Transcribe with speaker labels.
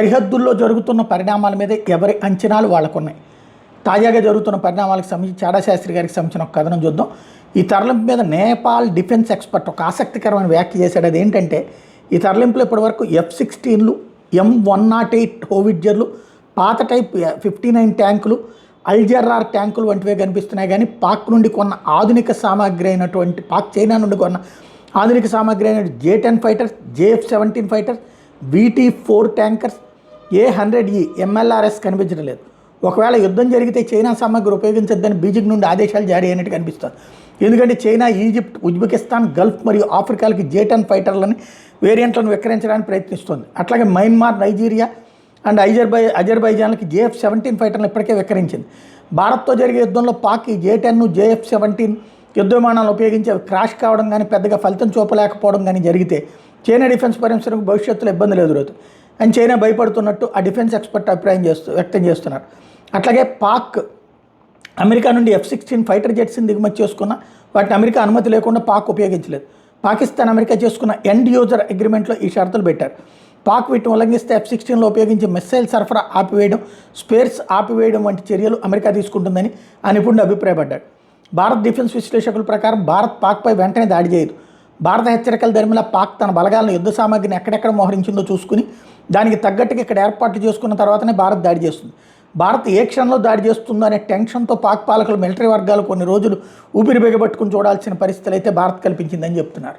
Speaker 1: సరిహద్దుల్లో జరుగుతున్న పరిణామాల మీద ఎవరి అంచనాలు వాళ్ళకున్నాయి. తాజాగా జరుగుతున్న పరిణామాలకు సంబంధించి చాడా శాస్త్రి గారికి సంబంధించిన ఒక కథనం చూద్దాం. ఈ తరలింపు మీద నేపాల్ డిఫెన్స్ ఎక్స్పర్ట్ ఒక ఆసక్తికరమైన వ్యాఖ్య చేశాడు. అది ఏంటంటే, ఈ తరలింపులో ఇప్పటివరకు F-16లు, M108 హోవిట్జర్లు, పాత టైప్ 59 ట్యాంకులు, అల్జర్రార్ ట్యాంకులు వంటివే కనిపిస్తున్నాయి. కానీ పాక్ నుండి కొన్న ఆధునిక సామాగ్రి అయినటువంటి చైనా నుండి కొన్న ఆధునిక సామాగ్రి అయిన J-10 fighters, JF-17 fighters, VT-4 tankers, A-100E MLRS కనిపించడం లేదు. ఒకవేళ యుద్ధం జరిగితే చైనా సామాగ్రి ఉపయోగించొద్దని బీజింగ్ నుండి ఆదేశాలు జారీ అయినట్టు కనిపిస్తుంది. ఎందుకంటే చైనా, ఈజిప్ట్, ఉజ్బెకిస్తాన్, గల్ఫ్ మరియు ఆఫ్రికాలకి J-10 ఫైటర్లని వేరియంట్లను విక్రయించడానికి ప్రయత్నిస్తుంది. అట్లాగే మయన్మార్, నైజీరియా అండ్ అజర్బైజాన్లకి JF-17 ఫైటర్లు ఇప్పటికే విక్రయించింది. భారత్తో జరిగే యుద్ధంలో పాక్ ఈ J-10, JF-17 యుద్ధ విమానాలను ఉపయోగించి అవి క్రాష్ కావడం కానీ, పెద్దగా ఫలితం చూపలేకపోవడం కానీ జరిగితే చైనా డిఫెన్స్ పరిశ్రమకు భవిష్యత్తులో ఇబ్బందులు ఎదురవుతాయి అని చైనా భయపడుతున్నట్టు ఆ డిఫెన్స్ ఎక్స్పర్ట్ వ్యక్తం చేస్తున్నారు. అట్లాగే పాక్ అమెరికా నుండి F-16 ఫైటర్ జెట్స్ని దిగుమతి చేసుకున్న వాటిని అమెరికా అనుమతి లేకుండా పాక్ ఉపయోగించలేదు. పాకిస్తాన్, అమెరికా చేసుకున్న ఎండ్ యూజర్ అగ్రిమెంట్లో ఈ షరతులు పెట్టారు. పాక్ వీటిని ఉల్లంఘిస్తే F-16లో ఉపయోగించి మిస్సైల్ సరఫరా ఆపివేయడం, స్పేర్స్ ఆపివేయడం వంటి చర్యలు అమెరికా తీసుకుంటుందని ఆ నిపుణుడు అభిప్రాయపడ్డాడు. భారత్ డిఫెన్స్ విశ్లేషకుల ప్రకారం భారత్ పాక్పై వెంటనే దాడి చేయదు. భారత హెచ్చరికల ధర్మిలా పాక్ తన బలగాలను, యుద్ధ సామాగ్రిని ఎక్కడెక్కడ మోహరించిందో చూసుకుని దానికి తగ్గట్టుగా ఇక్కడ ఏర్పాట్లు చేసుకున్న తర్వాతనే భారత్ దాడి చేస్తుంది. భారత్ ఏ క్షణంలో దాడి చేస్తుందో అనే టెన్షన్తో పాక్ పాలకులు, మిలిటరీ వర్గాలు కొన్ని రోజులు ఊపిరి బిగబట్టుకుని చూడాల్సిన పరిస్థితులు అయితే భారత్ కల్పించిందని చెప్తున్నారు.